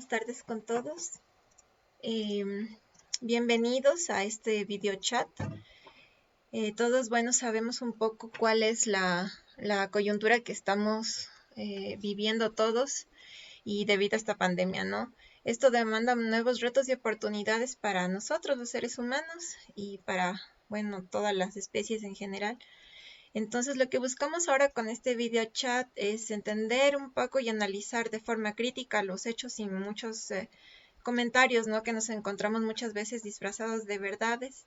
buenas tardes con todos. Bienvenidos a este video chat. Todos, sabemos un poco cuál es la coyuntura que estamos viviendo todos y debido a esta pandemia, ¿no? Esto demanda nuevos retos y oportunidades para nosotros, los seres humanos, y para, todas las especies en general. Entonces, lo que buscamos ahora con este video chat es entender un poco y analizar de forma crítica los hechos y muchos comentarios, ¿no? Que nos encontramos muchas veces disfrazados de verdades.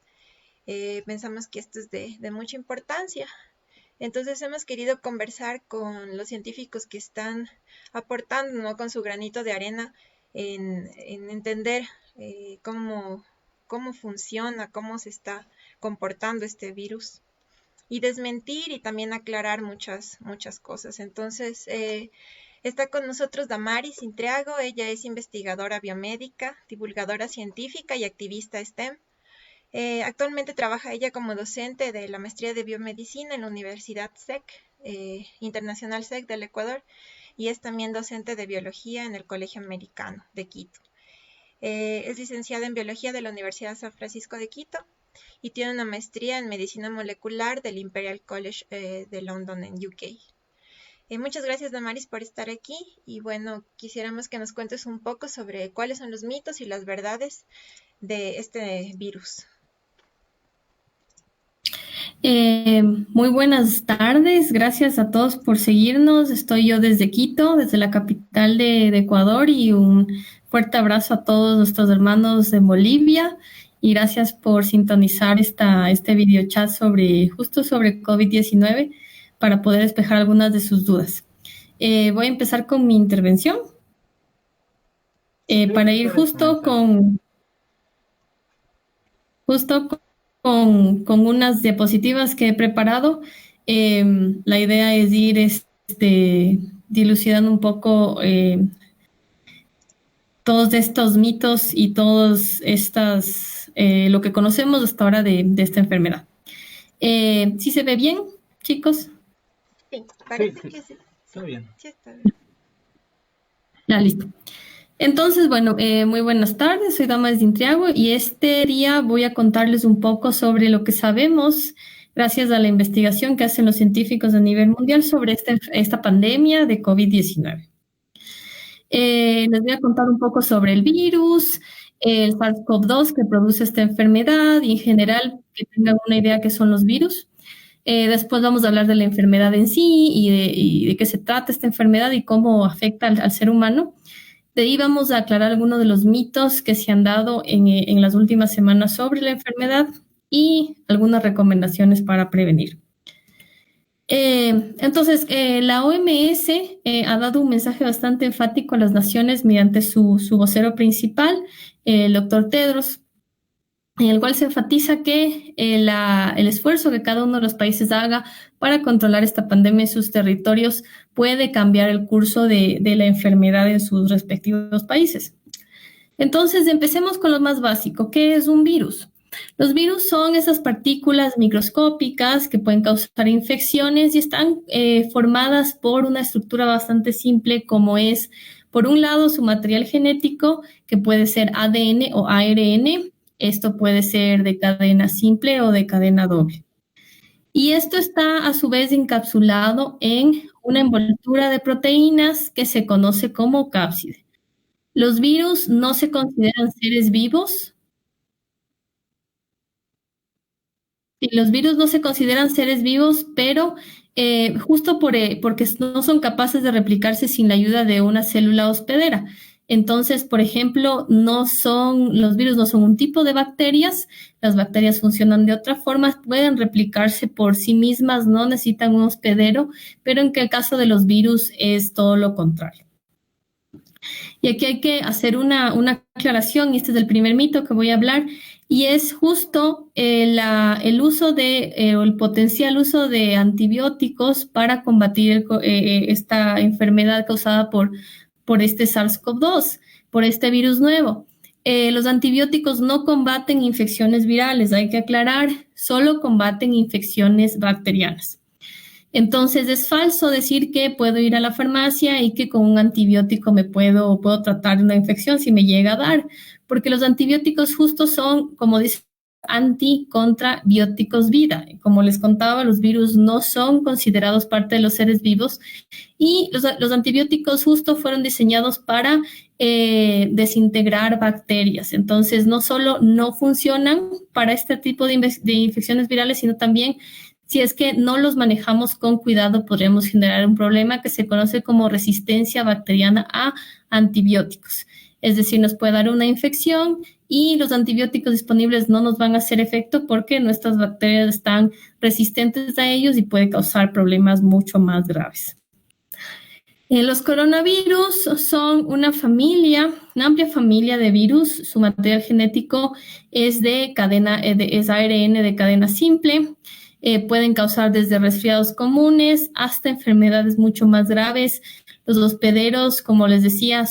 Pensamos que esto es de mucha importancia. Entonces, hemos querido conversar con los científicos que están aportando, ¿no? Con su granito de arena en entender cómo funciona, cómo se está comportando este virus, y desmentir y también aclarar muchas cosas. Entonces, está con nosotros Damaris Intriago. Ella es investigadora biomédica, divulgadora científica y activista STEM. Actualmente trabaja ella como docente de la maestría de biomedicina en la Universidad SEC, Internacional SEC del Ecuador, y es también docente de biología en el Colegio Americano de Quito. Es licenciada en biología de la Universidad San Francisco de Quito y tiene una maestría en medicina molecular del Imperial College de London en UK. Muchas gracias, Damaris, por estar aquí, y quisiéramos que nos cuentes un poco sobre cuáles son los mitos y las verdades de este virus. Muy buenas tardes, gracias a todos por seguirnos. Estoy yo desde Quito, desde la capital de Ecuador, y un fuerte abrazo a todos nuestros hermanos de Bolivia, y gracias por sintonizar este video chat justo sobre COVID-19 para poder despejar algunas de sus dudas. Voy a empezar con mi intervención para ir justo con unas diapositivas que he preparado. La idea es ir dilucidando un poco todos estos mitos y todos lo que conocemos hasta ahora de esta enfermedad. ¿Sí se ve bien, chicos? Sí, parece que sí. Está bien. Sí, está bien. Listo. Entonces, muy buenas tardes, soy Damaris Intriago, y este día voy a contarles un poco sobre lo que sabemos gracias a la investigación que hacen los científicos a nivel mundial sobre esta pandemia de COVID-19. Les voy a contar un poco sobre el virus, el SARS-CoV-2 que produce esta enfermedad, y en general que tengan una idea qué son los virus. Después vamos a hablar de la enfermedad en sí y de qué se trata esta enfermedad y cómo afecta al ser humano. De ahí vamos a aclarar algunos de los mitos que se han dado en las últimas semanas sobre la enfermedad y algunas recomendaciones para prevenir. Entonces, la OMS ha dado un mensaje bastante enfático a las naciones mediante su vocero principal, el doctor Tedros, en el cual se enfatiza que el esfuerzo que cada uno de los países haga para controlar esta pandemia en sus territorios puede cambiar el curso de la enfermedad en sus respectivos países. Entonces, empecemos con lo más básico. ¿Qué es un virus? Los virus son esas partículas microscópicas que pueden causar infecciones y están formadas por una estructura bastante simple, como es, por un lado, su material genético, que puede ser ADN o ARN. Esto puede ser de cadena simple o de cadena doble. Y esto está a su vez encapsulado en una envoltura de proteínas que se conoce como cápside. Los virus no se consideran seres vivos. Sí, los virus no se consideran seres vivos, pero justo porque no son capaces de replicarse sin la ayuda de una célula hospedera. Entonces, por ejemplo, los virus no son un tipo de bacterias. Las bacterias funcionan de otra forma, pueden replicarse por sí mismas, no necesitan un hospedero, pero en el caso de los virus es todo lo contrario. Y aquí hay que hacer una aclaración, y este es el primer mito que voy a hablar, y es justo el uso o el potencial uso de antibióticos para combatir esta enfermedad causada por este SARS-CoV-2, por este virus nuevo. Los antibióticos no combaten infecciones virales, hay que aclarar, solo combaten infecciones bacterianas. Entonces es falso decir que puedo ir a la farmacia y que con un antibiótico puedo tratar una infección si me llega a dar, porque los antibióticos justo son, como dice, anti-contra bióticos vida. Como les contaba, los virus no son considerados parte de los seres vivos y los antibióticos justo fueron diseñados para desintegrar bacterias. Entonces, no solo no funcionan para este tipo de infecciones virales, sino también si es que no los manejamos con cuidado, podríamos generar un problema que se conoce como resistencia bacteriana a antibióticos. Es decir, nos puede dar una infección y los antibióticos disponibles no nos van a hacer efecto porque nuestras bacterias están resistentes a ellos y puede causar problemas mucho más graves. Los coronavirus son una amplia familia de virus. Su material genético es es ARN de cadena simple. Pueden causar desde resfriados comunes hasta enfermedades mucho más graves. Los hospederos, como les decía,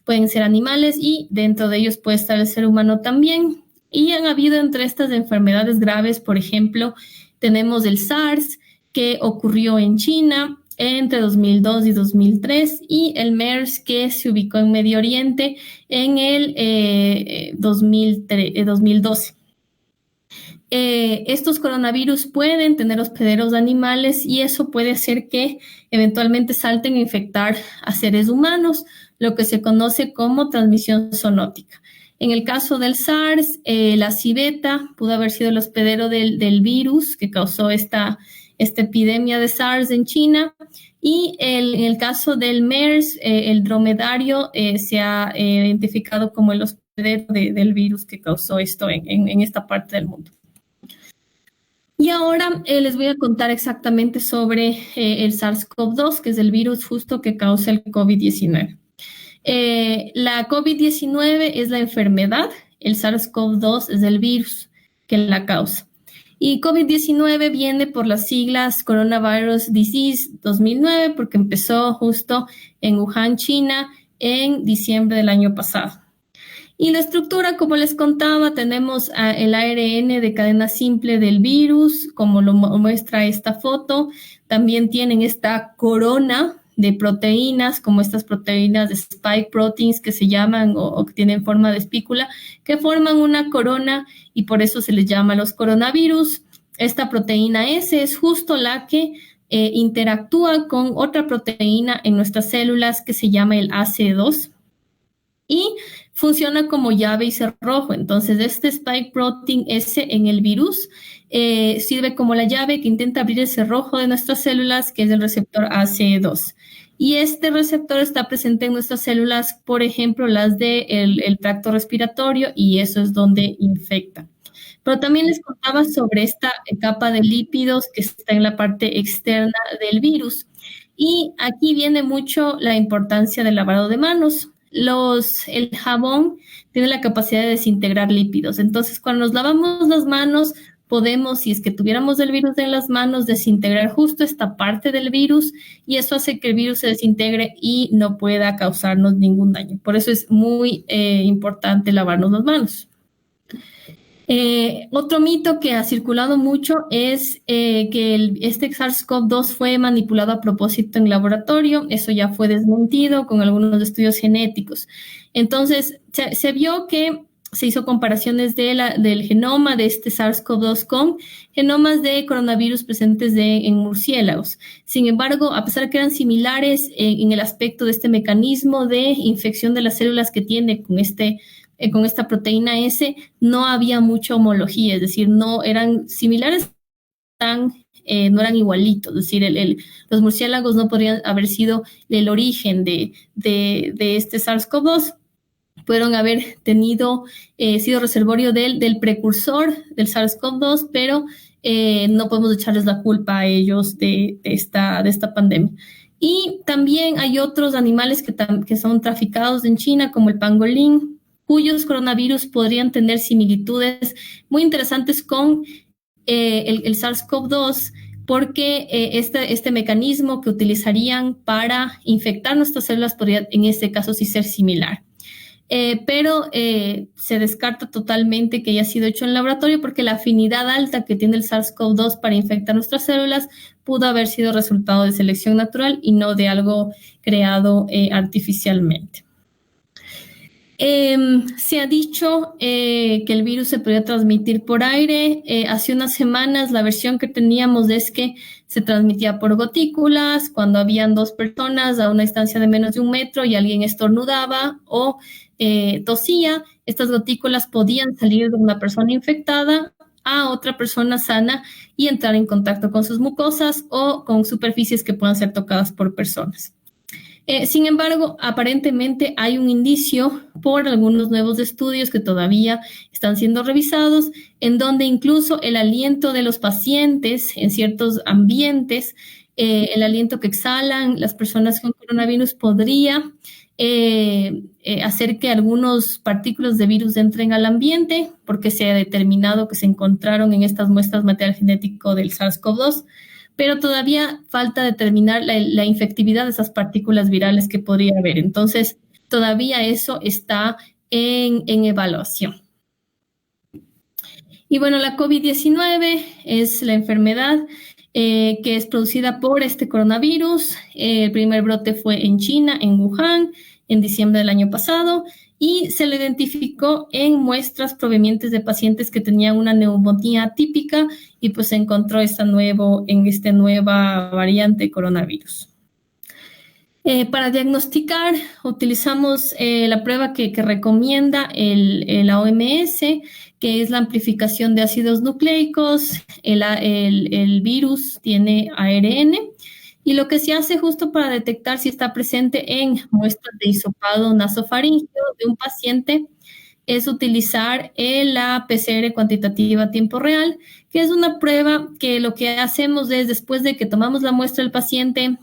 pueden ser animales y dentro de ellos puede estar el ser humano también. Y han habido entre estas enfermedades graves, por ejemplo, tenemos el SARS, que ocurrió en China entre 2002 y 2003, y el MERS, que se ubicó en Medio Oriente en el 2012. Estos coronavirus pueden tener hospederos animales y eso puede hacer que eventualmente salten a infectar a seres humanos, lo que se conoce como transmisión zoonótica. En el caso del SARS, la civeta pudo haber sido el hospedero del virus que causó esta epidemia de SARS en China, y en el caso del MERS, el dromedario se ha identificado como el hospedero del virus que causó esto en esta parte del mundo. Y ahora les voy a contar exactamente sobre el SARS-CoV-2, que es el virus justo que causa el COVID-19. La COVID-19 es la enfermedad, el SARS-CoV-2 es el virus que la causa. Y COVID-19 viene por las siglas Coronavirus Disease 2009 porque empezó justo en Wuhan, China, en diciembre del año pasado. Y la estructura, como les contaba, tenemos el ARN de cadena simple del virus, como lo muestra esta foto. También tienen esta corona de proteínas, como estas proteínas de spike proteins que se llaman o que tienen forma de espícula, que forman una corona y por eso se les llama los coronavirus. Esta proteína S es justo la que interactúa con otra proteína en nuestras células que se llama el ACE2 y funciona como llave y cerrojo. Entonces, este spike protein S en el virus sirve como la llave que intenta abrir el cerrojo de nuestras células, que es el receptor ACE2. Y este receptor está presente en nuestras células, por ejemplo, las del tracto respiratorio, y eso es donde infecta. Pero también les contaba sobre esta capa de lípidos que está en la parte externa del virus. Y aquí viene mucho la importancia del lavado de manos. El jabón tiene la capacidad de desintegrar lípidos. Entonces, cuando nos lavamos las manos, podemos, si es que tuviéramos el virus en las manos, desintegrar justo esta parte del virus y eso hace que el virus se desintegre y no pueda causarnos ningún daño. Por eso es muy importante lavarnos las manos. Otro mito que ha circulado mucho es que este SARS-CoV-2 fue manipulado a propósito en laboratorio. Eso ya fue desmentido con algunos estudios genéticos. Entonces, se vio que se hizo comparaciones del genoma de este SARS-CoV-2 con genomas de coronavirus presentes en murciélagos. Sin embargo, a pesar de que eran similares en el aspecto de este mecanismo de infección de las células que tiene con esta proteína S, no había mucha homología, es decir, no eran similares, no eran igualitos, es decir, los murciélagos no podrían haber sido el origen de este SARS-CoV-2, pudieron haber sido reservorio del precursor del SARS-CoV-2, pero no podemos echarles la culpa a ellos de esta pandemia. Y también hay otros animales que son traficados en China, como el pangolín, cuyos coronavirus podrían tener similitudes muy interesantes con el SARS-CoV-2, porque este mecanismo que utilizarían para infectar nuestras células podría, en este caso, sí ser similar. pero se descarta totalmente que haya sido hecho en laboratorio porque la afinidad alta que tiene el SARS-CoV-2 para infectar nuestras células pudo haber sido resultado de selección natural y no de algo creado artificialmente. Se ha dicho que el virus se podía transmitir por aire. Hace unas semanas la versión que teníamos es que se transmitía por gotículas, cuando habían 2 personas a una distancia de menos de 1 metro y alguien estornudaba o tosía, estas gotículas podían salir de una persona infectada a otra persona sana y entrar en contacto con sus mucosas o con superficies que puedan ser tocadas por personas. Sin embargo, aparentemente hay un indicio por algunos nuevos estudios que todavía están siendo revisados, en donde incluso el aliento de los pacientes en ciertos ambientes, el aliento que exhalan las personas con coronavirus podría hacer que algunos partículas de virus entren al ambiente, porque se ha determinado que se encontraron en estas muestras material genético del SARS-CoV-2. Pero todavía falta determinar la infectividad de esas partículas virales que podría haber. Entonces, todavía eso está en evaluación. Y bueno, la COVID-19 es la enfermedad que es producida por este coronavirus. El primer brote fue en China, en Wuhan, en diciembre del año pasado, y se le identificó en muestras provenientes de pacientes que tenían una neumonía atípica y pues se encontró esta nueva variante de coronavirus. Para diagnosticar utilizamos la prueba que recomienda la OMS, que es la amplificación de ácidos nucleicos. El virus tiene ARN. Y lo que se hace justo para detectar si está presente en muestras de hisopado nasofaríngeo de un paciente es utilizar la PCR cuantitativa a tiempo real, que es una prueba que lo que hacemos es, después de que tomamos la muestra del paciente,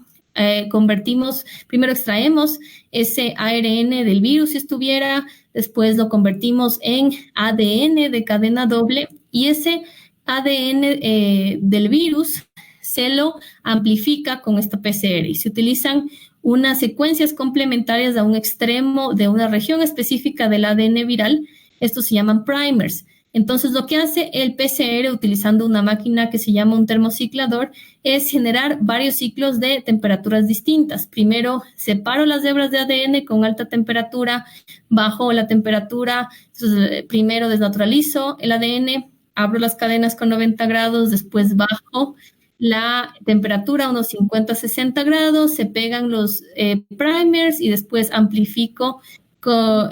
primero extraemos ese ARN del virus si estuviera, después lo convertimos en ADN de cadena doble y ese ADN del virus se lo amplifica con esta PCR y se utilizan unas secuencias complementarias a un extremo de una región específica del ADN viral. Estos se llaman primers. Entonces, lo que hace el PCR utilizando una máquina que se llama un termociclador es generar varios ciclos de temperaturas distintas. Primero, separo las hebras de ADN con alta temperatura, bajo la temperatura. Entonces, primero desnaturalizo el ADN, abro las cadenas con 90 grados, después bajo la temperatura a unos 50-60 grados, se pegan los primers y después amplifico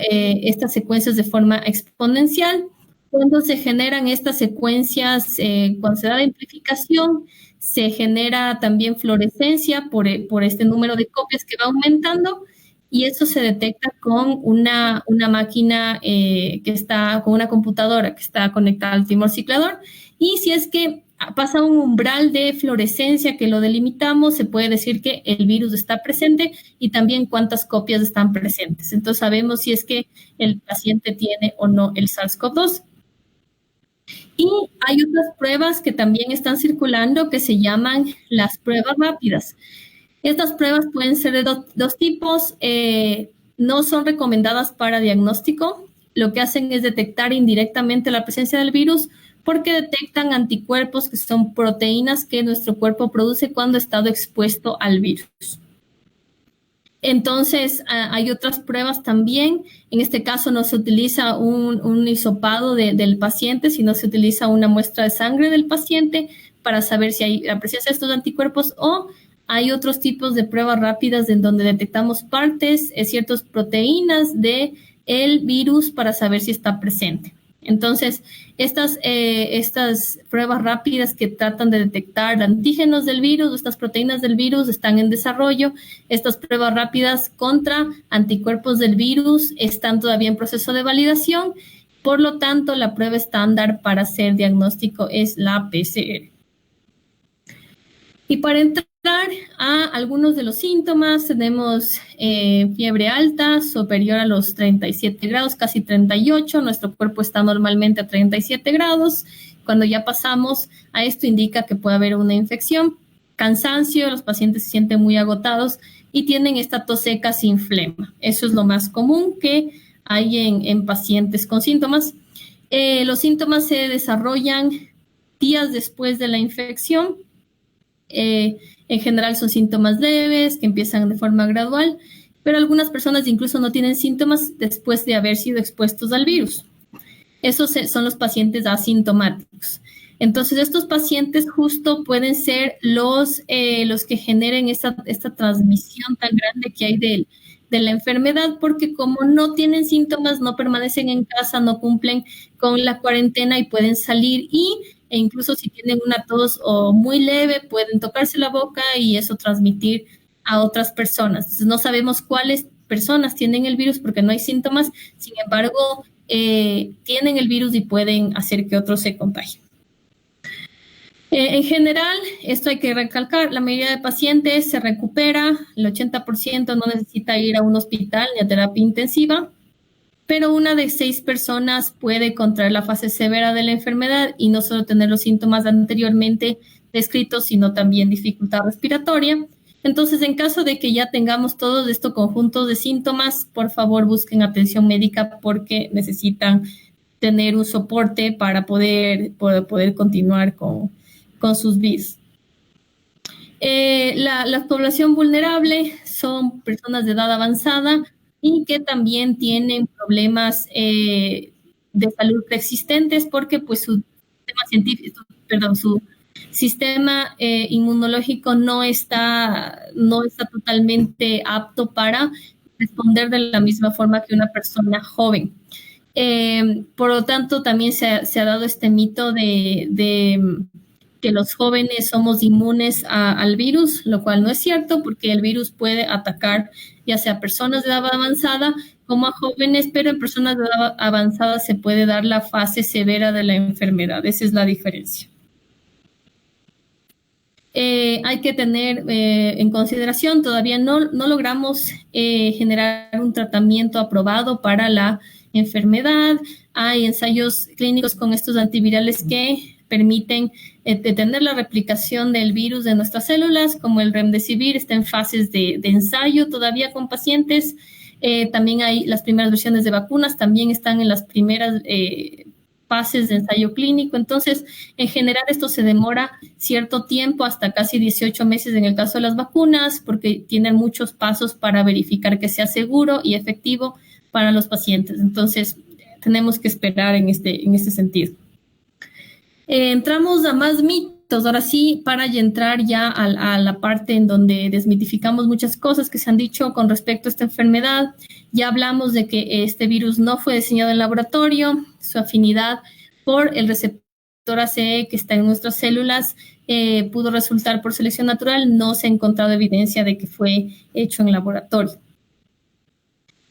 estas secuencias de forma exponencial. Cuando se generan estas secuencias, cuando se da la amplificación, se genera también fluorescencia por este número de copias que va aumentando y eso se detecta con una máquina con una computadora que está conectada al termociclador. Y si es que pasa un umbral de fluorescencia que lo delimitamos, se puede decir que el virus está presente y también cuántas copias están presentes. Entonces sabemos si es que el paciente tiene o no el SARS-CoV-2. Y hay otras pruebas que también están circulando que se llaman las pruebas rápidas. Estas pruebas pueden ser de dos tipos, no son recomendadas para diagnóstico. Lo que hacen es detectar indirectamente la presencia del virus porque detectan anticuerpos que son proteínas que nuestro cuerpo produce cuando ha estado expuesto al virus. Entonces, hay otras pruebas también. En este caso no se utiliza un hisopado del paciente, sino se utiliza una muestra de sangre del paciente para saber si hay la presencia de estos anticuerpos o hay otros tipos de pruebas rápidas en donde detectamos partes, ciertas proteínas del virus para saber si está presente. Entonces, estas pruebas rápidas que tratan de detectar antígenos del virus, estas proteínas del virus están en desarrollo. Estas pruebas rápidas contra anticuerpos del virus están todavía en proceso de validación. Por lo tanto, la prueba estándar para hacer diagnóstico es la PCR. Y para entrar a algunos de los síntomas, tenemos fiebre alta, superior a los 37 grados, casi 38. Nuestro cuerpo está normalmente a 37 grados. Cuando ya pasamos a esto, indica que puede haber una infección. Cansancio, los pacientes se sienten muy agotados y tienen esta tos seca sin flema. Eso es lo más común que hay en pacientes con síntomas. Los síntomas se desarrollan días después de la infección. En general son síntomas leves que empiezan de forma gradual, pero algunas personas incluso no tienen síntomas después de haber sido expuestos al virus. Esos son los pacientes asintomáticos. Entonces, estos pacientes justo pueden ser los que generen esta transmisión tan grande que hay de la enfermedad, porque como no tienen síntomas, no permanecen en casa, no cumplen con la cuarentena y pueden salir e incluso si tienen una tos o muy leve, pueden tocarse la boca y eso transmitir a otras personas. Entonces, no sabemos cuáles personas tienen el virus porque no hay síntomas, sin embargo, tienen el virus y pueden hacer que otros se contagien. En general, esto hay que recalcar, la mayoría de pacientes se recupera, el 80% no necesita ir a un hospital ni a terapia intensiva, pero una de 6 personas puede contraer la fase severa de la enfermedad y no solo tener los síntomas anteriormente descritos, sino también dificultad respiratoria. Entonces, en caso de que ya tengamos todos estos conjuntos de síntomas, por favor busquen atención médica porque necesitan tener un soporte para poder continuar con sus vidas. La población vulnerable son personas de edad avanzada y que también tienen problemas de salud preexistentes porque pues su sistema inmunológico no está totalmente apto para responder de la misma forma que una persona joven. Por lo tanto, también se ha dado este mito de que los jóvenes somos inmunes al virus, lo cual no es cierto porque el virus puede atacar ya sea a personas de edad avanzada como a jóvenes, pero en personas de edad avanzada se puede dar la fase severa de la enfermedad. Esa es la diferencia. Hay que tener en consideración, todavía no logramos generar un tratamiento aprobado para la enfermedad. Hay ensayos clínicos con estos antivirales que permiten detener la replicación del virus de nuestras células, como el remdesivir, está en fases de ensayo todavía con pacientes. También hay las primeras versiones de vacunas, también están en las primeras fases de ensayo clínico. Entonces, en general, esto se demora cierto tiempo, hasta casi 18 meses en el caso de las vacunas, porque tienen muchos pasos para verificar que sea seguro y efectivo para los pacientes. Entonces, tenemos que esperar en este sentido. Entramos a más mitos, ahora sí, para entrar ya a la parte en donde desmitificamos muchas cosas que se han dicho con respecto a esta enfermedad. Ya hablamos de que este virus no fue diseñado en laboratorio, su afinidad por el receptor ACE que está en nuestras células pudo resultar por selección natural, no se ha encontrado evidencia de que fue hecho en laboratorio.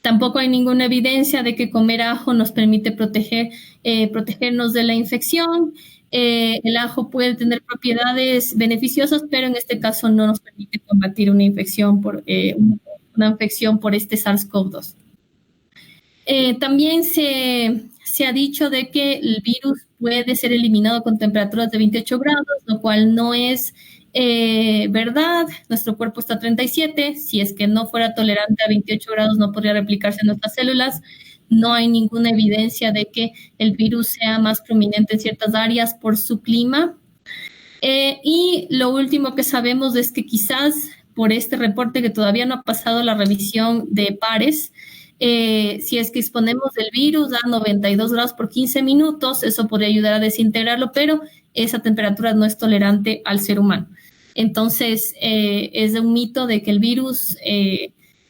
Tampoco hay ninguna evidencia de que comer ajo nos permite protegernos de la infección. El ajo puede tener propiedades beneficiosas, pero en este caso no nos permite combatir una infección por este SARS-CoV-2. También se ha dicho de que el virus puede ser eliminado con temperaturas de 28 grados, lo cual no es verdad. Nuestro cuerpo está a 37. Si es que no fuera tolerante a 28 grados, no podría replicarse en nuestras células. No hay ninguna evidencia de que el virus sea más prominente en ciertas áreas por su clima. Y lo último que sabemos es que quizás por este reporte que todavía no ha pasado la revisión de pares, si es que exponemos el virus a 92 grados por 15 minutos, eso podría ayudar a desintegrarlo, pero esa temperatura no es tolerante al ser humano. Entonces, es un mito de que el virus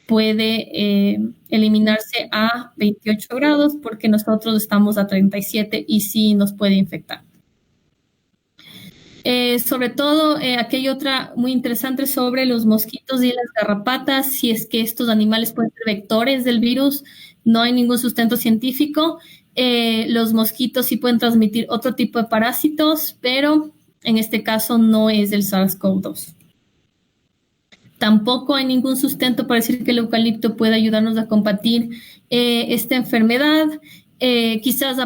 puede eliminarse a 28 grados porque nosotros estamos a 37 y sí nos puede infectar. Sobre todo, aquí hay otra muy interesante sobre los mosquitos y las garrapatas, si es que estos animales pueden ser vectores del virus. No hay ningún sustento científico. Los mosquitos sí pueden transmitir otro tipo de parásitos, pero en este caso no es el SARS-CoV-2. Tampoco hay ningún sustento para decir que el eucalipto puede ayudarnos a combatir esta enfermedad. Quizás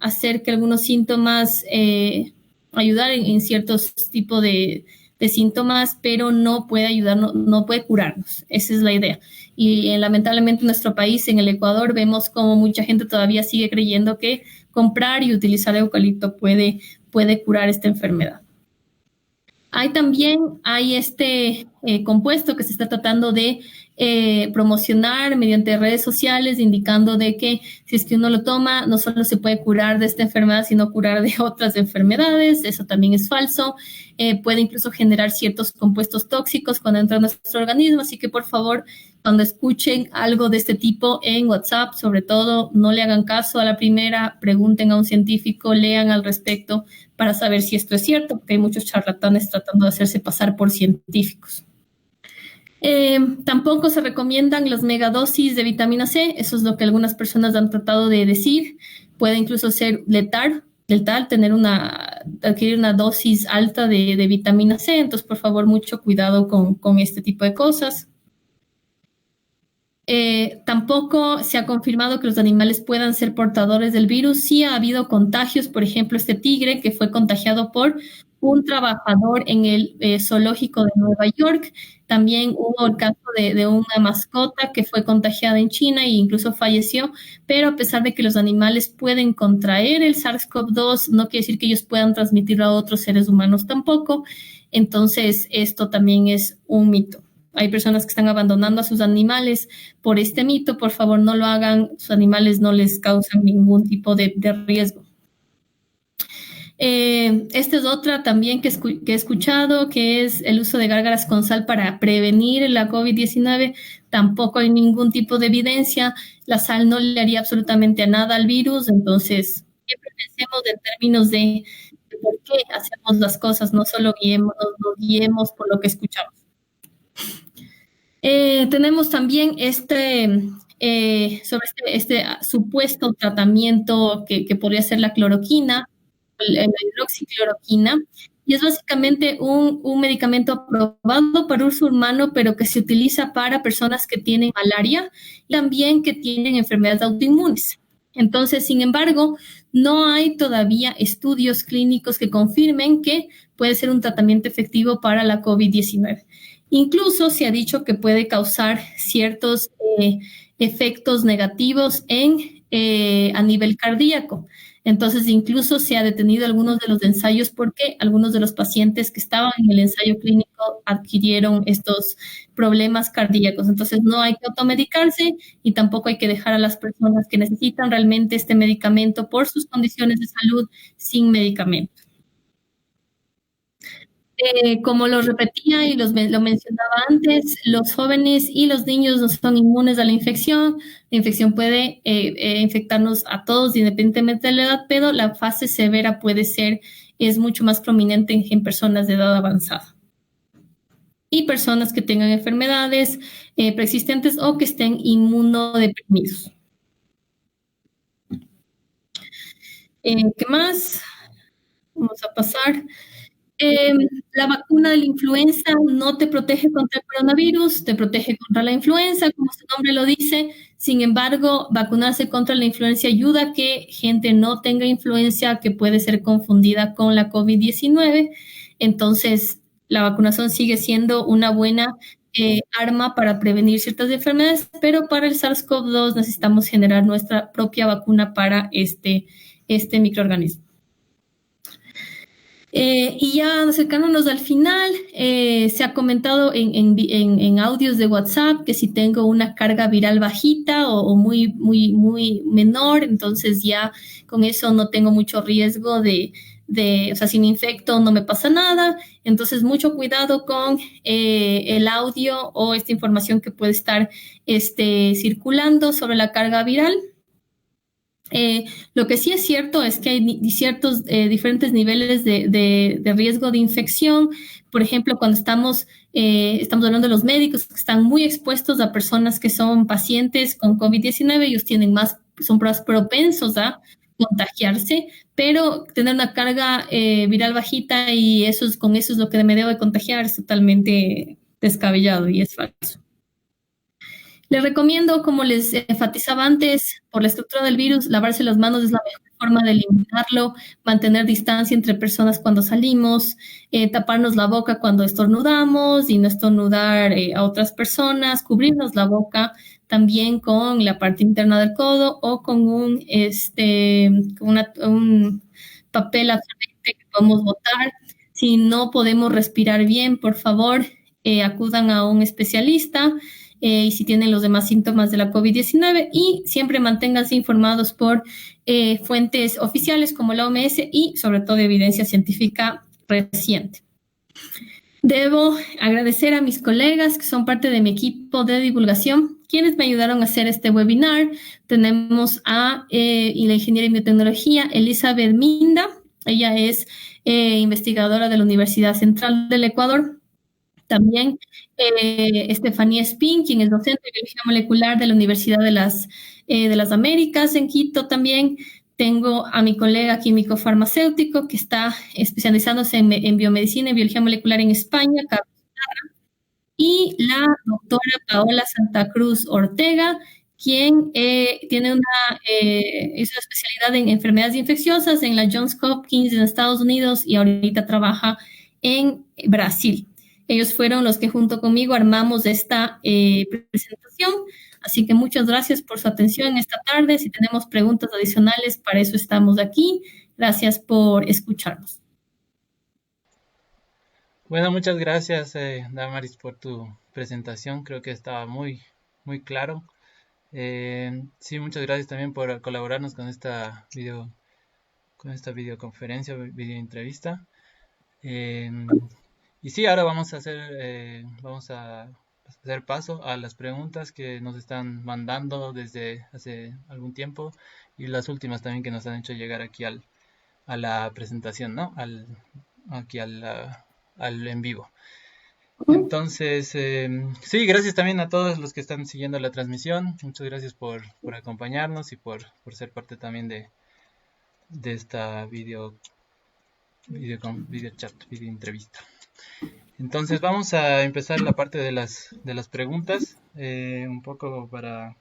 hacer que algunos síntomas ayudar en ciertos tipos de de síntomas, pero no puede ayudarnos, no puede curarnos. Esa es la idea. Y lamentablemente en nuestro país, en el Ecuador, vemos como mucha gente todavía sigue creyendo que comprar y utilizar eucalipto puede curar esta enfermedad. Hay este compuesto que se está tratando de promocionar mediante redes sociales, indicando de que si es que uno lo toma, no solo se puede curar de esta enfermedad, sino curar de otras enfermedades. Eso también es falso. Puede incluso generar ciertos compuestos tóxicos cuando entra en nuestro organismo. Así que, por favor, cuando escuchen algo de este tipo en WhatsApp, sobre todo, no le hagan caso a la primera, pregunten a un científico, lean al respecto para saber si esto es cierto, porque hay muchos charlatanes tratando de hacerse pasar por científicos. Tampoco se recomiendan las megadosis de vitamina C, eso es lo que algunas personas han tratado de decir. Puede incluso ser letal, adquirir una dosis alta de vitamina C, entonces por favor mucho cuidado con este tipo de cosas. Tampoco se ha confirmado que los animales puedan ser portadores del virus. Sí ha habido contagios, por ejemplo, este tigre que fue contagiado por un trabajador en el zoológico de Nueva York. También hubo el caso de una mascota que fue contagiada en China e incluso falleció, pero a pesar de que los animales pueden contraer el SARS-CoV-2, no quiere decir que ellos puedan transmitirlo a otros seres humanos tampoco. Entonces, esto también es un mito. Hay personas que están abandonando a sus animales por este mito. Por favor, no lo hagan. Sus animales no les causan ningún tipo de riesgo. Esta es otra también que he escuchado, que es el uso de gárgaras con sal para prevenir la COVID-19. Tampoco hay ningún tipo de evidencia. La sal no le haría absolutamente nada al virus. Entonces, siempre pensemos en términos de por qué hacemos las cosas. No solo nos guiemos por lo que escuchamos. Tenemos también sobre este supuesto tratamiento que podría ser la cloroquina, la hidroxicloroquina, y es básicamente un medicamento aprobado para uso humano, pero que se utiliza para personas que tienen malaria y también que tienen enfermedades autoinmunes. Entonces, sin embargo, no hay todavía estudios clínicos que confirmen que puede ser un tratamiento efectivo para la COVID-19. Incluso se ha dicho que puede causar ciertos efectos negativos a nivel cardíaco. Entonces, incluso se ha detenido algunos de los ensayos porque algunos de los pacientes que estaban en el ensayo clínico adquirieron estos problemas cardíacos. Entonces, no hay que automedicarse y tampoco hay que dejar a las personas que necesitan realmente este medicamento por sus condiciones de salud sin medicamento. Como lo repetía y lo mencionaba antes, los jóvenes y los niños no son inmunes a la infección. La infección puede infectarnos a todos independientemente de la edad, pero la fase severa es mucho más prominente en personas de edad avanzada y personas que tengan enfermedades preexistentes o que estén inmunodeprimidos. ¿Qué más? Vamos a pasar. La vacuna de la influenza no te protege contra el coronavirus, te protege contra la influenza, como su nombre lo dice. Sin embargo, vacunarse contra la influenza ayuda a que gente no tenga influenza que puede ser confundida con la COVID-19. Entonces, la vacunación sigue siendo una buena arma para prevenir ciertas enfermedades, pero para el SARS-CoV-2 necesitamos generar nuestra propia vacuna para este microorganismo. Y ya acercándonos al final, se ha comentado en audios de WhatsApp que si tengo una carga viral bajita o muy menor, entonces ya con eso no tengo mucho riesgo o sea, si me infecto no me pasa nada. Entonces, mucho cuidado con el audio o esta información que puede estar circulando sobre la carga viral. Lo que sí es cierto es que hay ciertos diferentes niveles de riesgo de infección. Por ejemplo, cuando estamos hablando de los médicos que están muy expuestos a personas que son pacientes con COVID-19, ellos son más propensos a contagiarse, pero tener una carga viral bajita y con eso es lo que me debo de contagiar es totalmente descabellado y es falso. Les recomiendo, como les enfatizaba antes, por la estructura del virus, lavarse las manos es la mejor forma de eliminarlo, mantener distancia entre personas cuando salimos, taparnos la boca cuando estornudamos y no estornudar a otras personas, cubrirnos la boca también con la parte interna del codo o con un papel absorbente que podemos botar. Si no podemos respirar bien, por favor, acudan a un especialista. Y si tienen los demás síntomas de la COVID-19 y siempre manténganse informados por fuentes oficiales como la OMS y sobre todo evidencia científica reciente. Debo agradecer a mis colegas que son parte de mi equipo de divulgación, quienes me ayudaron a hacer este webinar. Tenemos a la ingeniera en biotecnología Elizabeth Minda. Ella es investigadora de la Universidad Central del Ecuador. También Estefanía Espín, quien es docente de biología molecular de la Universidad de las Américas en Quito también. Tengo a mi colega químico farmacéutico que está especializándose en biomedicina y biología molecular en España, Carlos Ibarra, y la doctora Paola Santa Cruz Ortega, quien tiene una especialidad en enfermedades infecciosas en la Johns Hopkins en Estados Unidos y ahorita trabaja en Brasil. Ellos fueron los que junto conmigo armamos esta presentación. Así que muchas gracias por su atención esta tarde. Si tenemos preguntas adicionales, para eso estamos aquí. Gracias por escucharnos. Bueno, muchas gracias, Damaris, por tu presentación. Creo que estaba muy claro. Sí, muchas gracias también por colaborarnos con esta videoconferencia, videoentrevista. Y sí, ahora vamos a hacer paso a las preguntas que nos están mandando desde hace algún tiempo y las últimas también que nos han hecho llegar aquí a la presentación, ¿no? Aquí al en vivo. Entonces, sí, gracias también a todos los que están siguiendo la transmisión. Muchas gracias por acompañarnos y por ser parte también de esta video chat, video entrevista. Entonces vamos a empezar la parte de las preguntas, un poco para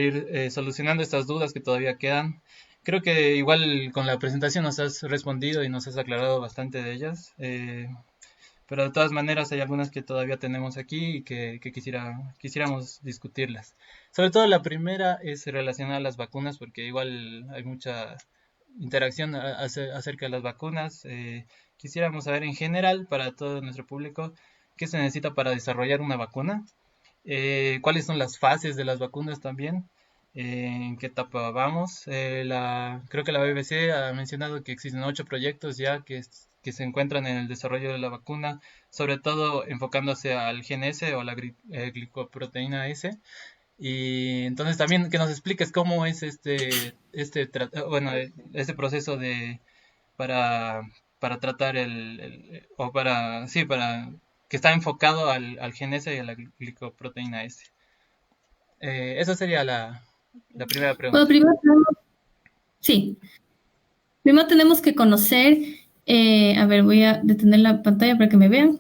ir solucionando estas dudas que todavía quedan. Creo que igual con la presentación nos has respondido y nos has aclarado bastante de ellas, pero de todas maneras hay algunas que todavía tenemos aquí y que quisiéramos discutirlas. Sobre todo la primera es relacionada a las vacunas, porque igual hay mucha interacción acerca de las vacunas. Quisiéramos saber en general, para todo nuestro público, qué se necesita para desarrollar una vacuna, cuáles son las fases de las vacunas también, en qué etapa vamos. Creo que la BBC ha mencionado que existen 8 proyectos ya que se encuentran en el desarrollo de la vacuna, sobre todo enfocándose al gen S o la glicoproteína S. Y entonces también que nos expliques cómo es este proceso para tratar para que está enfocado al gen S y a la glicoproteína S. Esa sería la primera pregunta. Bueno, primero tenemos que conocer, a ver, voy a detener la pantalla para que me vean.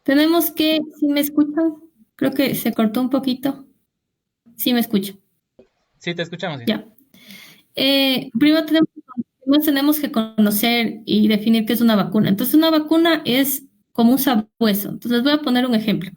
Tenemos que, ¿sí me escuchan? Creo que se cortó un poquito. ¿Sí me escuchan? Sí, te escuchamos. Ya. Primero tenemos que conocer y definir qué es una vacuna. Entonces, una vacuna es como un sabueso. Entonces, les voy a poner un ejemplo.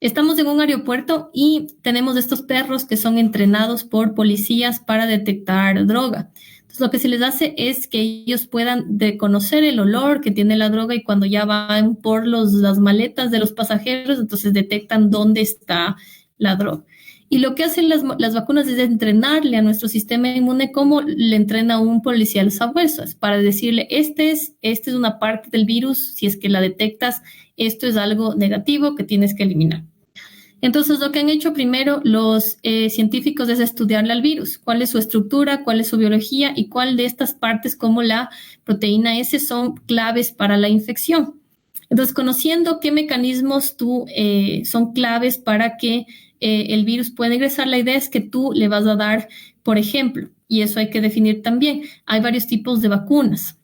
Estamos en un aeropuerto y tenemos estos perros que son entrenados por policías para detectar droga. Entonces, lo que se les hace es que ellos puedan reconocer el olor que tiene la droga y cuando ya van por las maletas de los pasajeros, entonces detectan dónde está la droga. Y lo que hacen las vacunas es entrenarle a nuestro sistema inmune como le entrena un policía a los sabuesos, para decirle, esta es una parte del virus, si es que la detectas, esto es algo negativo que tienes que eliminar. Entonces, lo que han hecho primero los científicos es estudiarle al virus, cuál es su estructura, cuál es su biología y cuál de estas partes como la proteína S son claves para la infección. Entonces, conociendo qué mecanismos son claves para que el virus pueda ingresar, la idea es que tú le vas a dar, por ejemplo, y eso hay que definir también, hay varios tipos de vacunas.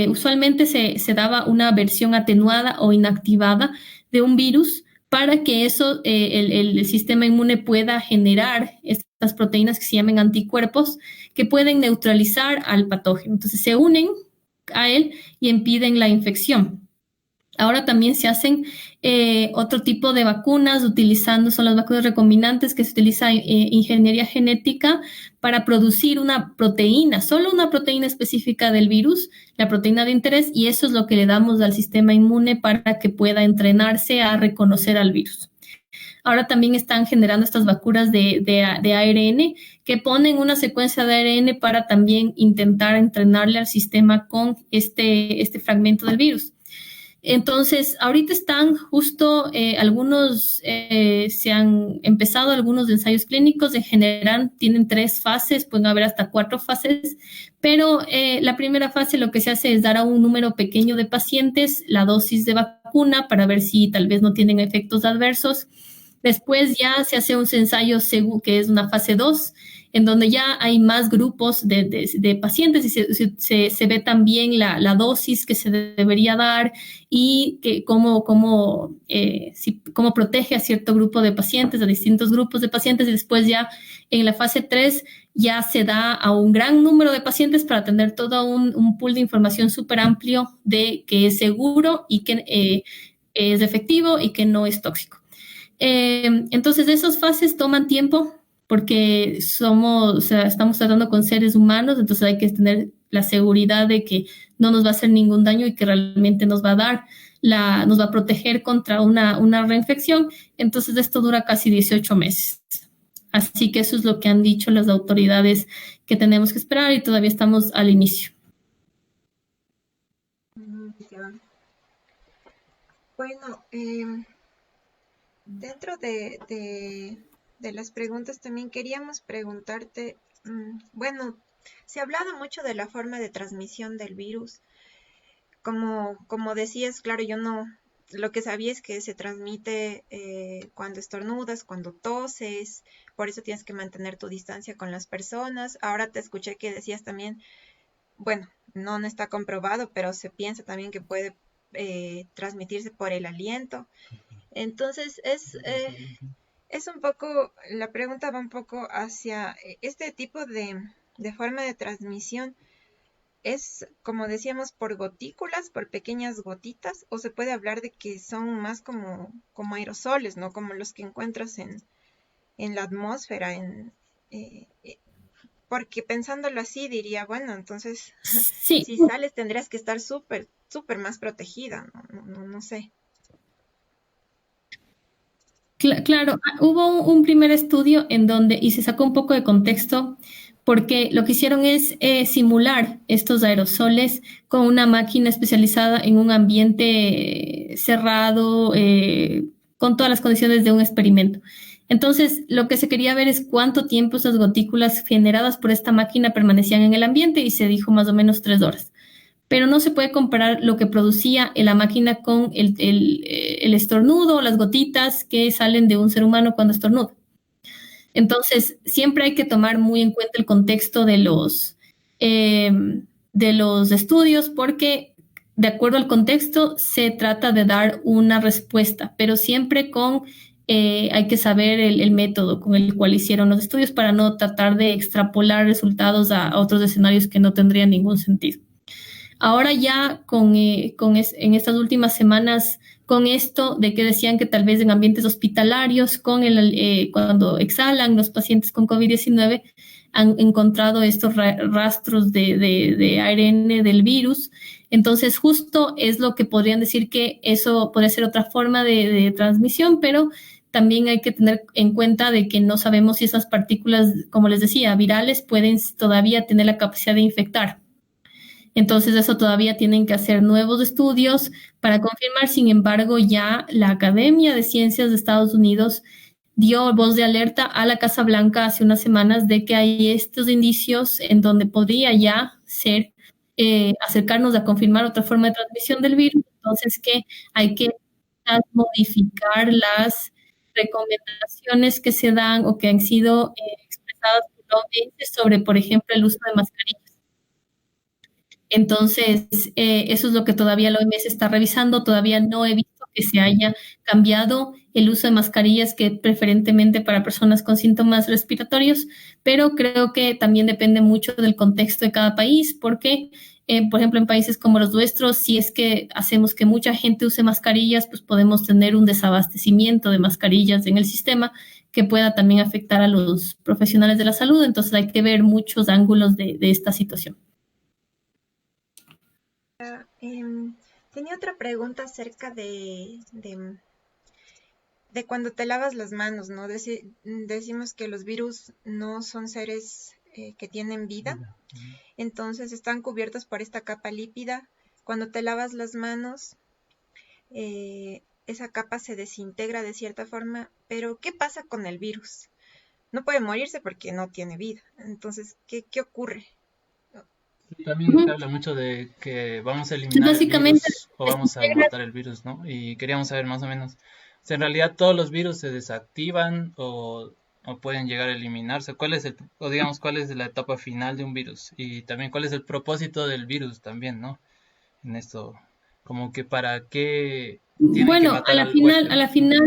Usualmente se daba una versión atenuada o inactivada de un virus para que eso, el sistema inmune pueda generar estas proteínas que se llaman anticuerpos que pueden neutralizar al patógeno. Entonces se unen a él y impiden la infección. Ahora también se hacen otro tipo de vacunas son las vacunas recombinantes, que se utiliza ingeniería genética para producir una proteína, solo una proteína específica del virus, la proteína de interés, y eso es lo que le damos al sistema inmune para que pueda entrenarse a reconocer al virus. Ahora también están generando estas vacunas de ARN que ponen una secuencia de ARN para también intentar entrenarle al sistema con este fragmento del virus. Entonces, ahorita están justo se han empezado algunos ensayos clínicos. En general tienen 3 fases, pueden haber hasta 4 fases, pero la primera fase lo que se hace es dar a un número pequeño de pacientes la dosis de vacuna para ver si tal vez no tienen efectos adversos. Después ya se hace un ensayo que es una fase 2, en donde ya hay más grupos de pacientes y se ve también la dosis que se debería dar y cómo protege a cierto grupo de pacientes, a distintos grupos de pacientes. Y después ya en la fase 3 ya se da a un gran número de pacientes para tener todo un pool de información súper amplio de que es seguro y que es efectivo y que no es tóxico. Entonces, esas fases toman tiempo porque estamos tratando con seres humanos, entonces hay que tener la seguridad de que no nos va a hacer ningún daño y que realmente nos va a proteger contra una reinfección. Entonces, esto dura casi 18 meses. Así que eso es lo que han dicho las autoridades que tenemos que esperar y todavía estamos al inicio. Bueno, dentro de las preguntas también queríamos preguntarte, bueno, se ha hablado mucho de la forma de transmisión del virus. Como decías, claro, yo no, lo que sabía es que se transmite cuando estornudas, cuando toses, por eso tienes que mantener tu distancia con las personas. Ahora te escuché que decías también, bueno, no está comprobado, pero se piensa también que puede transmitirse por el aliento. Entonces es un poco, la pregunta va un poco hacia este tipo de forma de transmisión. ¿Es, como decíamos, por gotículas, por pequeñas gotitas, o se puede hablar de que son más como aerosoles, ¿no? Como los que encuentras en la atmósfera, porque pensándolo así diría, bueno, entonces Sí. si sales tendrías que estar súper más protegida, no sé. Claro, hubo un primer estudio y se sacó un poco de contexto porque lo que hicieron es simular estos aerosoles con una máquina especializada en un ambiente cerrado, con todas las condiciones de un experimento. Entonces, lo que se quería ver es cuánto tiempo esas gotículas generadas por esta máquina permanecían en el ambiente y se dijo más o menos 3 horas. Pero no se puede comparar lo que producía en la máquina con el estornudo o las gotitas que salen de un ser humano cuando estornuda. Entonces, siempre hay que tomar muy en cuenta el contexto de los estudios porque, de acuerdo al contexto, se trata de dar una respuesta, pero siempre hay que saber el método con el cual hicieron los estudios para no tratar de extrapolar resultados a otros escenarios que no tendrían ningún sentido. Ahora ya en estas últimas semanas, con esto de que decían que tal vez en ambientes hospitalarios, cuando exhalan los pacientes con COVID-19, han encontrado estos rastros de ARN del virus. Entonces, justo es lo que podrían decir que eso podría ser otra forma de transmisión, pero también hay que tener en cuenta de que no sabemos si esas partículas, como les decía, virales, pueden todavía tener la capacidad de infectar. Entonces, eso todavía tienen que hacer nuevos estudios para confirmar. Sin embargo, ya la Academia de Ciencias de Estados Unidos dio voz de alerta a la Casa Blanca hace unas semanas de que hay estos indicios en donde podría ya ser acercarnos a confirmar otra forma de transmisión del virus. Entonces, que hay que modificar las recomendaciones que se dan o que han sido expresadas por la OMS sobre, por ejemplo, el uso de mascarillas. Entonces, eso es lo que todavía la OMS está revisando. Todavía no he visto que se haya cambiado el uso de mascarillas, que preferentemente para personas con síntomas respiratorios, pero creo que también depende mucho del contexto de cada país, porque, por ejemplo, en países como los nuestros, si es que hacemos que mucha gente use mascarillas, pues podemos tener un desabastecimiento de mascarillas en el sistema que pueda también afectar a los profesionales de la salud. Entonces hay que ver muchos ángulos de esta situación. Tenía otra pregunta acerca de cuando te lavas las manos, ¿no? Decimos que los virus no son seres que tienen vida, entonces están cubiertos por esta capa lípida. Cuando te lavas las manos, esa capa se desintegra de cierta forma, pero ¿qué pasa con el virus? No puede morirse porque no tiene vida. Entonces, ¿qué ocurre? También se habla mucho de que vamos a eliminar el Básicamente, virus o vamos a matar el virus, ¿no? Y queríamos saber más o menos, si en realidad todos los virus se desactivan o pueden llegar a eliminarse. ¿Cuál es o digamos, cuál es la etapa final de un virus? Y también cuál es el propósito del virus también, ¿no? En esto, como que para qué tienen que bueno, matar al huésped. a la final,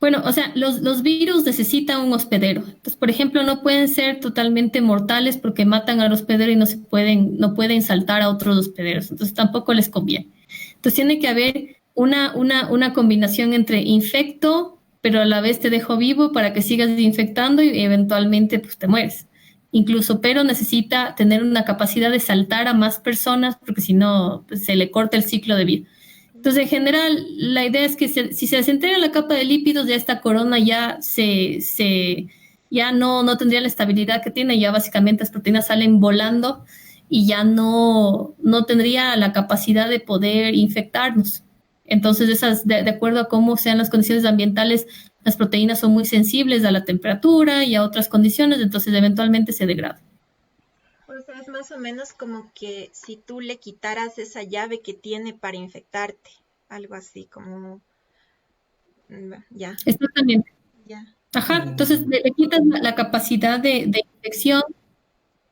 bueno, o sea, los virus necesitan un hospedero. Entonces, por ejemplo, no pueden ser totalmente mortales porque matan al hospedero y no pueden saltar a otros hospederos. Entonces, tampoco les conviene. Entonces, tiene que haber una combinación entre infecto, pero a la vez te dejo vivo para que sigas infectando y eventualmente pues te mueres. Incluso, pero necesita tener una capacidad de saltar a más personas porque si no, pues, se le corta el ciclo de vida. Entonces, en general, la idea es que si se desintegra la capa de lípidos, ya esta corona ya no tendría la estabilidad que tiene, ya básicamente las proteínas salen volando y ya no tendría la capacidad de poder infectarnos. Entonces, de acuerdo a cómo sean las condiciones ambientales, las proteínas son muy sensibles a la temperatura y a otras condiciones, entonces eventualmente se degradan. O sea, es más o menos como que si tú le quitaras esa llave que tiene para infectarte, algo así como, ya, Exactamente. ya. Ajá, entonces le quitas la capacidad de infección.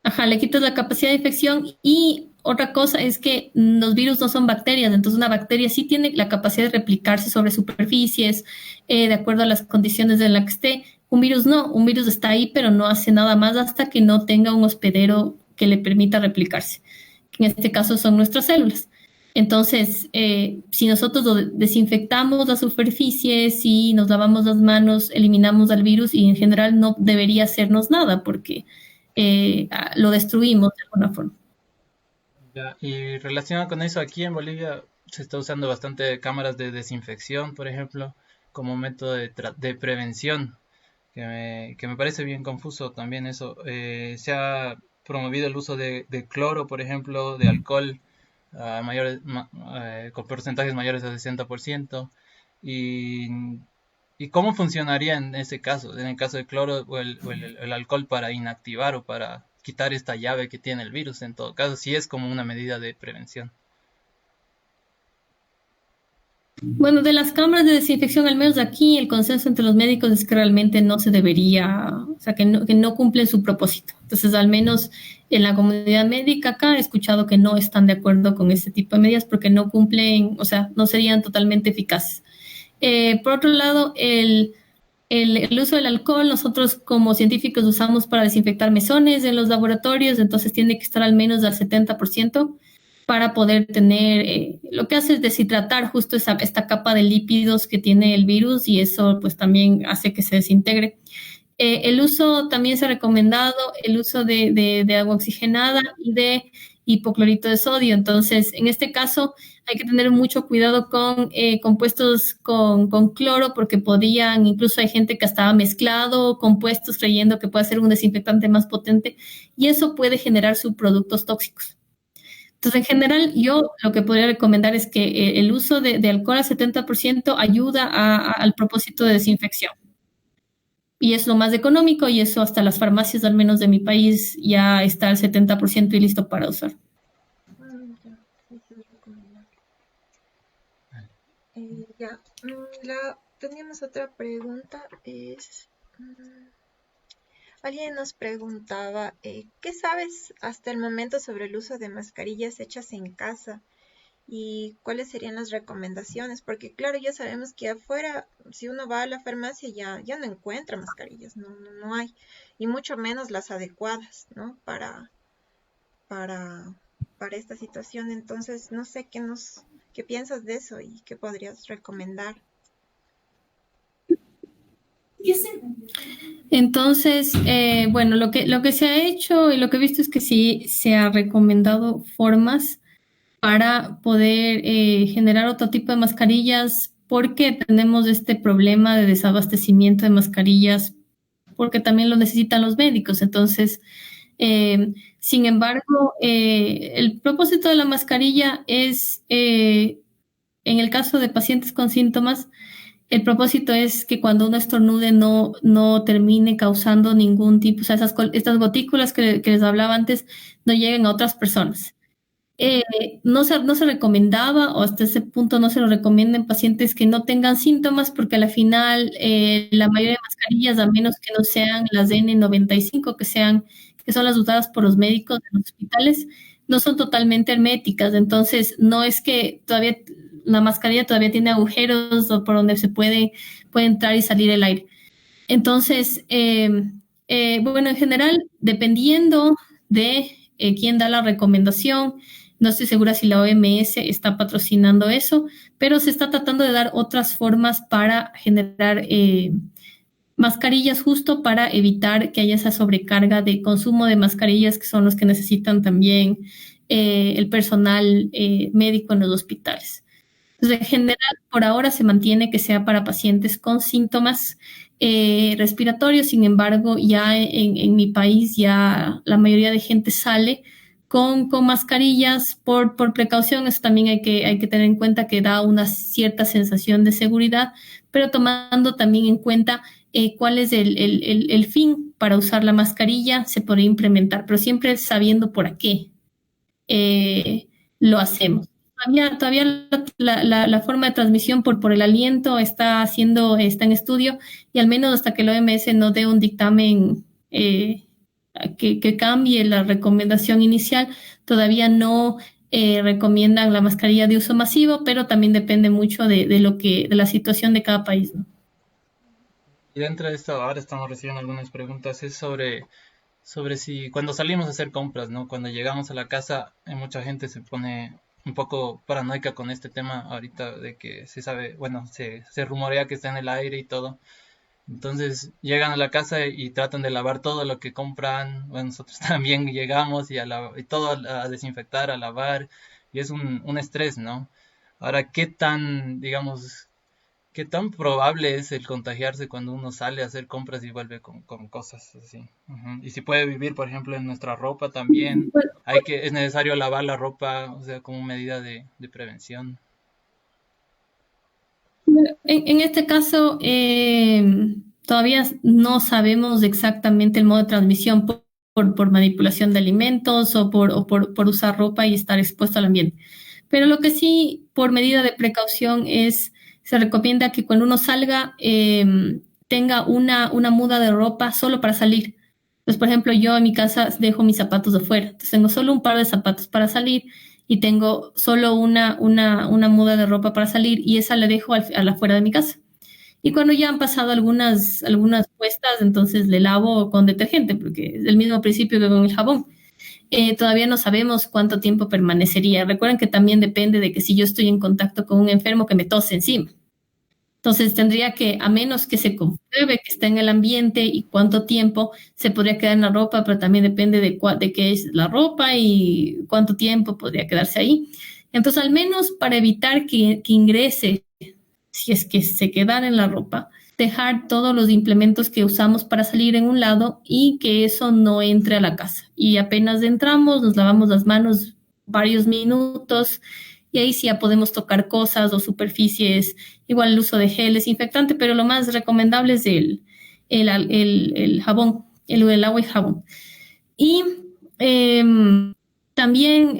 Ajá, le quitas la capacidad de infección y otra cosa es que los virus no son bacterias, entonces una bacteria sí tiene la capacidad de replicarse sobre superficies, de acuerdo a las condiciones en las que esté. Un virus no, un virus está ahí, pero no hace nada más hasta que no tenga un hospedero que le permita replicarse, que en este caso son nuestras células. Entonces, si nosotros desinfectamos la superficie, si nos lavamos las manos, eliminamos al virus y en general no debería hacernos nada porque lo destruimos de alguna forma. Ya, y relacionado con eso, aquí en Bolivia se está usando bastante cámaras de desinfección, por ejemplo, como método de prevención, que me parece bien confuso también eso. Se ha promovido el uso de cloro, por ejemplo, de alcohol con porcentajes mayores al 60%. Y, ¿Y cómo funcionaría en ese caso, en el caso del cloro el alcohol para inactivar o para quitar esta llave que tiene el virus? En todo caso, si es como una medida de prevención. Bueno, de las cámaras de desinfección, al menos aquí, el consenso entre los médicos es que realmente no se debería, o sea, que no cumplen su propósito. Entonces, al menos en la comunidad médica acá he escuchado que no están de acuerdo con este tipo de medidas porque no cumplen, o sea, no serían totalmente eficaces. Por otro lado, el uso del alcohol, nosotros como científicos usamos para desinfectar mesones en los laboratorios, entonces tiene que estar al menos al 70% para poder tener, lo que hace es deshidratar justo esta capa de lípidos que tiene el virus y eso pues también hace que se desintegre. El uso también se ha recomendado, el uso de agua oxigenada y de hipoclorito de sodio. Entonces, en este caso hay que tener mucho cuidado con compuestos con cloro porque podrían, incluso hay gente que estaba mezclado compuestos creyendo que puede ser un desinfectante más potente y eso puede generar subproductos tóxicos. Entonces, en general, yo lo que podría recomendar es que el uso de alcohol al 70% ayuda al propósito de desinfección. Y es lo más económico y eso hasta las farmacias, al menos de mi país, ya está al 70% y listo para usar. Ya, eso es recomendable. Teníamos otra pregunta, Alguien nos preguntaba, ¿qué sabes hasta el momento sobre el uso de mascarillas hechas en casa? ¿Y cuáles serían las recomendaciones? Porque claro, ya sabemos que afuera, si uno va a la farmacia, ya no encuentra mascarillas, no hay. Y mucho menos las adecuadas, ¿no? Para, para esta situación. Entonces, no sé qué piensas de eso y qué podrías recomendar. Entonces, bueno, lo que se ha hecho y lo que he visto es que sí se ha recomendado formas para poder generar otro tipo de mascarillas porque tenemos este problema de desabastecimiento de mascarillas porque también lo necesitan los médicos. Entonces, sin embargo, el propósito de la mascarilla es, en el caso de pacientes con síntomas, el propósito es que cuando uno estornude no termine causando ningún tipo, o sea, estas gotículas que les hablaba antes no lleguen a otras personas. Eh, no se recomendaba, o hasta ese punto no se lo recomienda en pacientes que no tengan síntomas, porque a la final la mayoría de mascarillas, a menos que no sean las N95, que son las usadas por los médicos de los hospitales, no son totalmente herméticas. Entonces, no es que todavía la mascarilla todavía tiene agujeros o por donde puede entrar y salir el aire. Entonces, bueno, en general, dependiendo de quién da la recomendación, no estoy segura si la OMS está patrocinando eso, pero se está tratando de dar otras formas para generar mascarillas justo para evitar que haya esa sobrecarga de consumo de mascarillas que son los que necesitan también el personal médico en los hospitales. Entonces, en general, por ahora se mantiene que sea para pacientes con síntomas respiratorios. Sin embargo, ya en mi país ya la mayoría de gente sale con mascarillas por precaución. Eso también hay que tener en cuenta que da una cierta sensación de seguridad, pero tomando también en cuenta cuál es el fin para usar la mascarilla, se podría implementar, pero siempre sabiendo por qué lo hacemos. Todavía la forma de transmisión por el aliento está en estudio y al menos hasta que la OMS no dé un dictamen que cambie la recomendación inicial, todavía no recomiendan la mascarilla de uso masivo, pero también depende mucho de la situación de cada país, ¿no? Y dentro de esto, ahora estamos recibiendo algunas preguntas, es sobre si cuando salimos a hacer compras, ¿no? Cuando llegamos a la casa, mucha gente se pone un poco paranoica con este tema ahorita de que se sabe, bueno, se rumorea que está en el aire y todo. Entonces llegan a la casa y tratan de lavar todo lo que compran. Bueno, nosotros también llegamos y todo a desinfectar, a lavar, y es un estrés, ¿no? Ahora, digamos, qué tan probable es el contagiarse cuando uno sale a hacer compras y vuelve con cosas así? Ujú. Y si puede vivir, por ejemplo, en nuestra ropa también, es necesario lavar la ropa, o sea, como medida de prevención. En este caso, todavía no sabemos exactamente el modo de transmisión por manipulación de alimentos o por usar ropa y estar expuesto al ambiente. Pero lo que sí, por medida de precaución, se recomienda que cuando uno salga tenga una muda de ropa solo para salir. Entonces, por ejemplo, yo en mi casa dejo mis zapatos afuera. Entonces, tengo solo un par de zapatos para salir y tengo solo una muda de ropa para salir y esa la dejo a la afuera de mi casa. Y cuando ya han pasado algunas puestas, entonces le lavo con detergente, porque es el mismo principio que con el jabón. Todavía no sabemos cuánto tiempo permanecería. Recuerden que también depende de que si yo estoy en contacto con un enfermo que me tose encima. Entonces tendría que, a menos que se compruebe que está en el ambiente y cuánto tiempo se podría quedar en la ropa, pero también depende de qué es la ropa y cuánto tiempo podría quedarse ahí. Entonces, al menos para evitar que ingrese, si es que se quedan en la ropa, dejar todos los implementos que usamos para salir en un lado y que eso no entre a la casa. Y apenas entramos, nos lavamos las manos varios minutos y ahí sí ya podemos tocar cosas o superficies, igual el uso de gel desinfectante, pero lo más recomendable es el jabón, el agua y jabón. Y también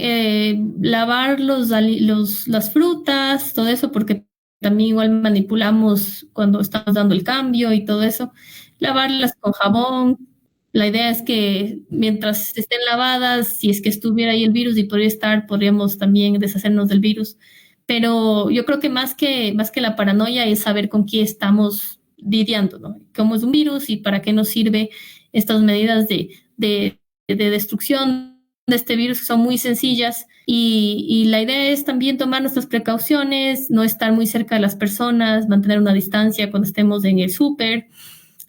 lavar las frutas, todo eso, porque también igual manipulamos cuando estamos dando el cambio y todo eso. Lavarlas con jabón, La idea es que mientras estén lavadas, si es que estuviera ahí el virus y podría estar, podríamos también deshacernos del virus. Pero yo creo que más que la paranoia es saber con qué estamos lidiando, ¿no? Cómo es un virus y para qué nos sirve estas medidas de destrucción de este virus, que son muy sencillas. Y la idea es también tomar nuestras precauciones, no estar muy cerca de las personas, mantener una distancia cuando estemos en el súper,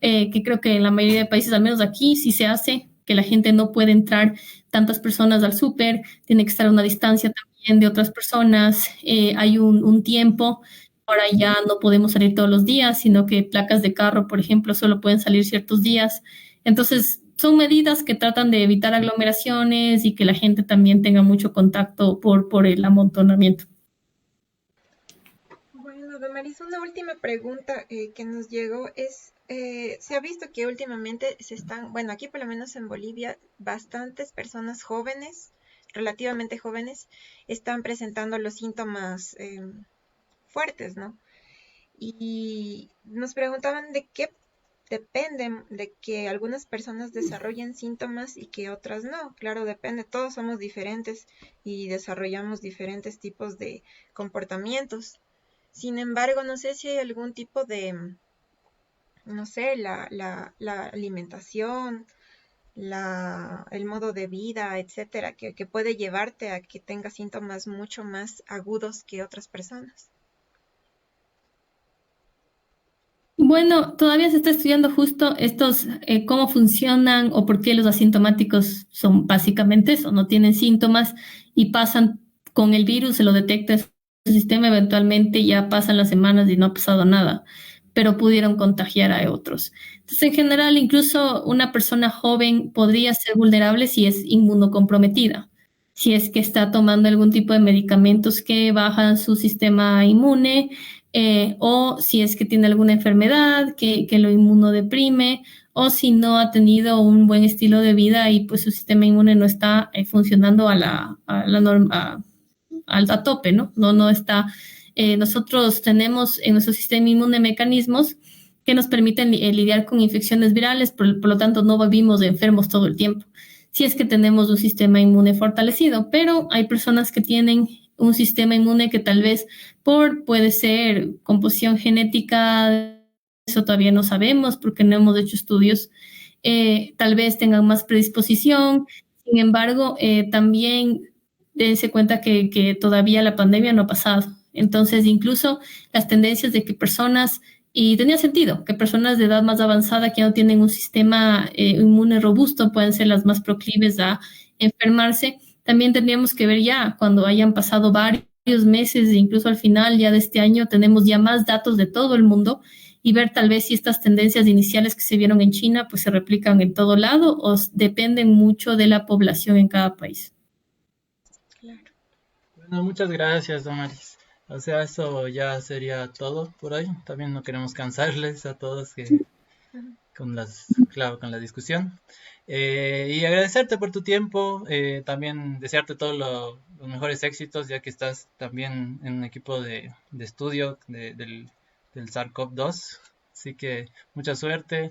que creo que en la mayoría de países, al menos aquí, sí se hace, que la gente no puede entrar tantas personas al súper, tiene que estar a una distancia también de otras personas, hay un tiempo, ahora ya no podemos salir todos los días, sino que placas de carro, por ejemplo, solo pueden salir ciertos días. Entonces, son medidas que tratan de evitar aglomeraciones y que la gente también tenga mucho contacto por el amontonamiento. Bueno, Damaris, una última pregunta que nos llegó es, se ha visto que últimamente se están, bueno, aquí por lo menos en Bolivia, bastantes personas jóvenes, relativamente jóvenes, están presentando los síntomas fuertes, ¿no? Y nos preguntaban de qué dependen de que algunas personas desarrollen síntomas y que otras no. Claro, depende, todos somos diferentes y desarrollamos diferentes tipos de comportamientos. Sin embargo, no sé si hay algún tipo de, no sé, la alimentación, el modo de vida, etcétera, que puede llevarte a que tengas síntomas mucho más agudos que otras personas. Bueno, todavía se está estudiando justo estos, cómo funcionan o por qué los asintomáticos son básicamente eso, no tienen síntomas y pasan con el virus, se lo detecta el sistema, eventualmente ya pasan las semanas y no ha pasado nada, pero pudieron contagiar a otros. Entonces, en general, incluso una persona joven podría ser vulnerable si es inmunocomprometida, si es que está tomando algún tipo de medicamentos que bajan su sistema inmune, o si es que tiene alguna enfermedad que lo inmunodeprime, o si no ha tenido un buen estilo de vida y pues su sistema inmune no está funcionando a la norma, a tope, ¿no? No está. Nosotros tenemos en nuestro sistema inmune mecanismos que nos permiten lidiar con infecciones virales, por lo tanto no vivimos enfermos todo el tiempo, si es que tenemos un sistema inmune fortalecido, pero hay personas que tienen un sistema inmune que tal vez puede ser composición genética, eso todavía no sabemos porque no hemos hecho estudios, tal vez tengan más predisposición, sin embargo, también dense cuenta que todavía la pandemia no ha pasado. Entonces, incluso las tendencias de que personas, y tenía sentido, que personas de edad más avanzada que no tienen un sistema inmune robusto pueden ser las más proclives a enfermarse. También tendríamos que ver ya cuando hayan pasado varios meses, e incluso al final ya de este año, tenemos ya más datos de todo el mundo y ver tal vez si estas tendencias iniciales que se vieron en China pues se replican en todo lado o dependen mucho de la población en cada país. Claro. Bueno, muchas gracias, Damaris. O sea, eso ya sería todo por hoy. También no queremos cansarles a todos Ujú. claro, con la discusión. Y agradecerte por tu tiempo, también desearte todos los mejores éxitos, ya que estás también en un equipo de estudio del SARS-CoV-2. Así que mucha suerte.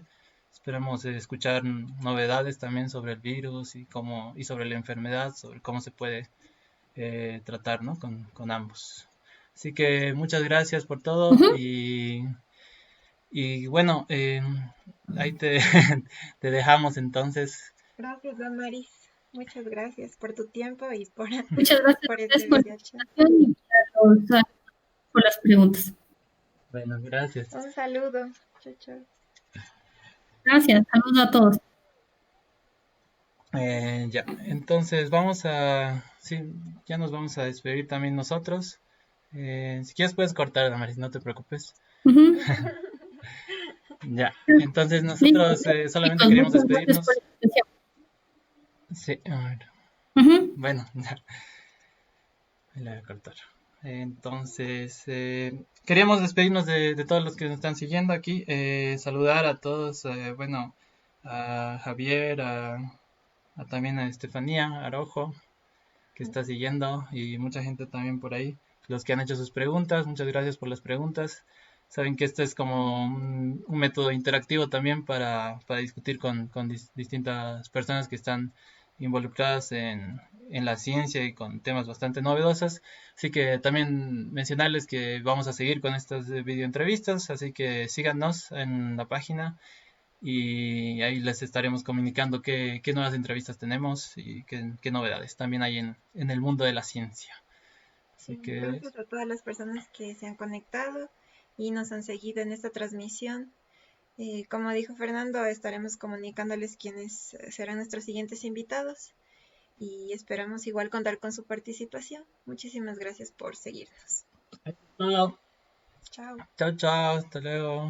Esperamos escuchar novedades también sobre el virus y sobre la enfermedad, sobre cómo se puede tratar, ¿no? con ambos. Así que muchas gracias por Uh todo -huh. y bueno, ahí te dejamos entonces. Gracias, Damaris. Muchas gracias por tu tiempo y por, Muchas gracias por a este ustedes por la video chat. invitación y por las preguntas. Bueno, gracias. Un saludo. Chao, chao. Gracias, saludos a todos. Ya, entonces sí, ya nos vamos a despedir también nosotros. Si quieres puedes cortar, Damaris, no te preocupes. Uh -huh. Ya, entonces Listo. nosotros solamente Chicos, queríamos muchas gracias por despedirnos. la invitación. Sí, a ver, Uh -huh. bueno, ya, ahí la voy a cortar. Entonces, queríamos despedirnos de todos los que nos están siguiendo aquí, saludar a todos, bueno, a Javier, también a Estefanía Arojo, que está siguiendo, y mucha gente también por ahí, los que han hecho sus preguntas, muchas gracias por las preguntas. Saben que este es como un método interactivo también para discutir con distintas personas que están involucradas en la ciencia y con temas bastante novedosos. Así que también mencionarles que vamos a seguir con estas videoentrevistas, así que síganos en la página y ahí les estaremos comunicando qué nuevas entrevistas tenemos y qué novedades también hay en el mundo de la ciencia. Así Sí, que gracias a todas las personas que se han conectado y nos han seguido en esta transmisión. Como dijo Fernando, estaremos comunicándoles quiénes serán nuestros siguientes invitados y esperamos igual contar con su participación. Muchísimas gracias por seguirnos. todo. Chao. Chao, chao, hasta luego.